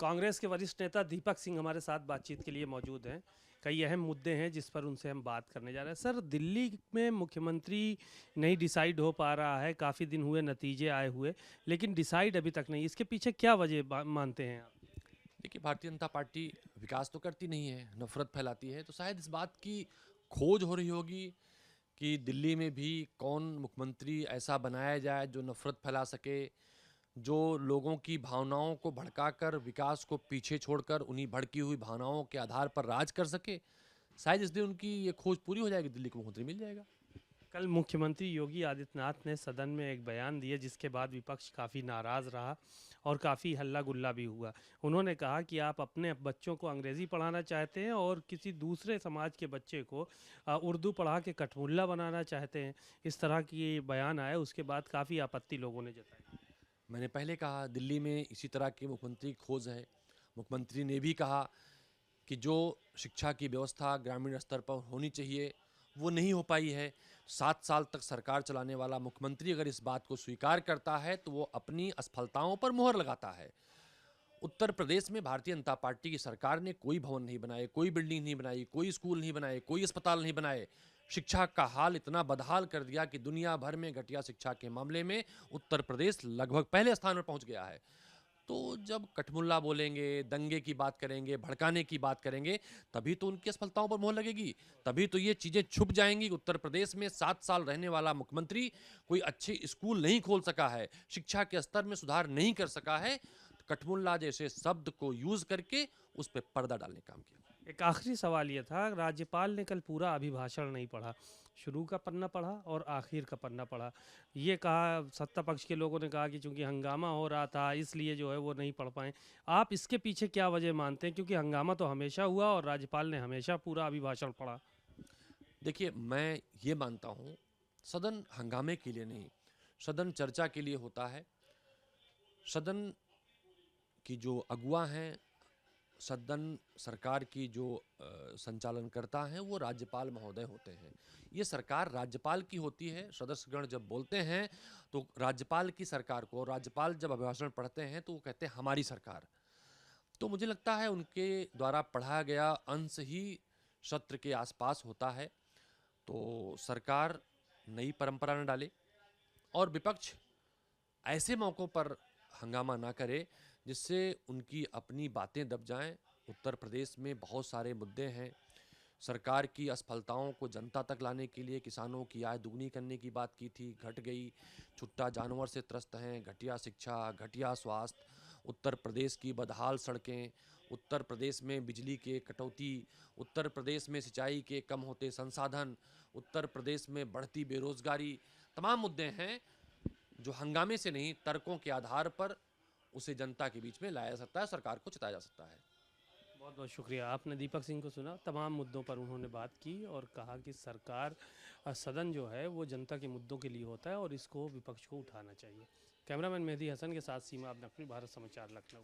कांग्रेस के वरिष्ठ नेता दीपक सिंह हमारे साथ बातचीत के लिए मौजूद हैं। कई अहम मुद्दे हैं जिस पर उनसे हम बात करने जा रहे हैं। सर, दिल्ली में मुख्यमंत्री नहीं डिसाइड हो पा रहा है, काफ़ी दिन हुए, नतीजे आए हुए, लेकिन डिसाइड अभी तक नहीं। इसके पीछे क्या वजह मानते हैं आप? देखिए, भारतीय जनता पार्टी विकास तो करती नहीं है, नफरत फैलाती है। तो शायद इस बात की खोज हो रही होगी कि दिल्ली में भी कौन मुख्यमंत्री ऐसा बनाया जाए जो नफरत फैला सके, जो लोगों की भावनाओं को भड़काकर विकास को पीछे छोड़कर उन्हीं भड़की हुई भावनाओं के आधार पर राज कर सके। शायद इस दिन उनकी ये खोज पूरी हो जाएगी, दिल्ली को मुख्यमंत्री मिल जाएगा। कल मुख्यमंत्री योगी आदित्यनाथ ने सदन में एक बयान दिया जिसके बाद विपक्ष काफ़ी नाराज़ रहा और काफ़ी हल्ला गुल्ला भी हुआ। उन्होंने कहा कि आप अपने बच्चों को अंग्रेज़ी पढ़ाना चाहते हैं और किसी दूसरे समाज के बच्चे को उर्दू पढ़ा के कठमुल्ला बनाना चाहते हैं। इस तरह की बयान आया, उसके बाद काफ़ी आपत्ति लोगों ने जताई। मैंने पहले कहा, दिल्ली में इसी तरह के मुख्यमंत्री की खोज है। मुख्यमंत्री ने भी कहा कि जो शिक्षा की व्यवस्था ग्रामीण स्तर पर होनी चाहिए वो नहीं हो पाई है। 7 साल तक सरकार चलाने वाला मुख्यमंत्री अगर इस बात को स्वीकार करता है तो वो अपनी असफलताओं पर मुहर लगाता है। उत्तर प्रदेश में भारतीय जनता पार्टी की सरकार ने कोई भवन नहीं बनाए, कोई बिल्डिंग नहीं बनाई, कोई स्कूल नहीं बनाए, कोई अस्पताल नहीं बनाए। शिक्षा का हाल इतना बदहाल कर दिया कि दुनिया भर में घटिया शिक्षा के मामले में उत्तर प्रदेश लगभग पहले स्थान पर पहुंच गया है। तो जब कठमुल्ला बोलेंगे, दंगे की बात करेंगे, भड़काने की बात करेंगे, तभी तो उनकी असफलताओं पर मोहर लगेगी। तभी तो ये चीज़ें छुप जाएंगी। उत्तर प्रदेश में 7 साल रहने वाला मुख्यमंत्री कोई अच्छे स्कूल नहीं खोल सका है, शिक्षा के स्तर में सुधार नहीं कर सका है। कठमुल्ला जैसे शब्द को यूज करके उस पर पर्दा डालने का काम किया। एक आखिरी सवाल ये था, राज्यपाल ने कल पूरा अभिभाषण नहीं पढ़ा, शुरू का पन्ना पढ़ा और आखिर का पन्ना पढ़ा। ये कहा, सत्ता पक्ष के लोगों ने कहा कि चूंकि हंगामा हो रहा था इसलिए जो है वो नहीं पढ़ पाए। आप इसके पीछे क्या वजह मानते हैं, क्योंकि हंगामा तो हमेशा हुआ और राज्यपाल ने हमेशा पूरा अभिभाषण पढ़ा। देखिए, मैं ये मानता हूँ, सदन हंगामे के लिए नहीं, सदन चर्चा के लिए होता है। सदन की जो अगुआ हैं, सदन सरकार की जो संचालन करता है वो राज्यपाल महोदय होते हैं। ये सरकार राज्यपाल की होती है। सदस्यगण जब बोलते हैं तो राज्यपाल की सरकार को, राज्यपाल जब अभिभाषण पढ़ते हैं तो वो कहते हैं हमारी सरकार। तो मुझे लगता है उनके द्वारा पढ़ा गया अंश ही सत्र के आसपास होता है। तो सरकार नई परंपरा न डाले और विपक्ष ऐसे मौक़ों पर हंगामा ना करे जिससे उनकी अपनी बातें दब जाएं। उत्तर प्रदेश में बहुत सारे मुद्दे हैं। सरकार की असफलताओं को जनता तक लाने के लिए किसानों की आय दुगनी करने की बात की थी, घट गई। छुट्टा जानवर से त्रस्त हैं, घटिया शिक्षा, घटिया स्वास्थ्य, उत्तर प्रदेश की बदहाल सड़कें, उत्तर प्रदेश में बिजली के कटौती, उत्तर प्रदेश में सिंचाई के कम होते संसाधन, उत्तर प्रदेश में बढ़ती बेरोजगारी, तमाम मुद्दे हैं जो हंगामे से नहीं तर्कों के आधार पर उसे जनता के बीच में लाया जा सकता है, सरकार को चिताया जा सकता है। बहुत बहुत शुक्रिया। आपने दीपक सिंह को सुना, तमाम मुद्दों पर उन्होंने बात की और कहा कि सरकार, सदन जो है वो जनता के मुद्दों के लिए होता है और इसको विपक्ष को उठाना चाहिए। कैमरामैन मेहदी हसन के साथ सीमा अब नकवी, भारत समाचार, लखनऊ।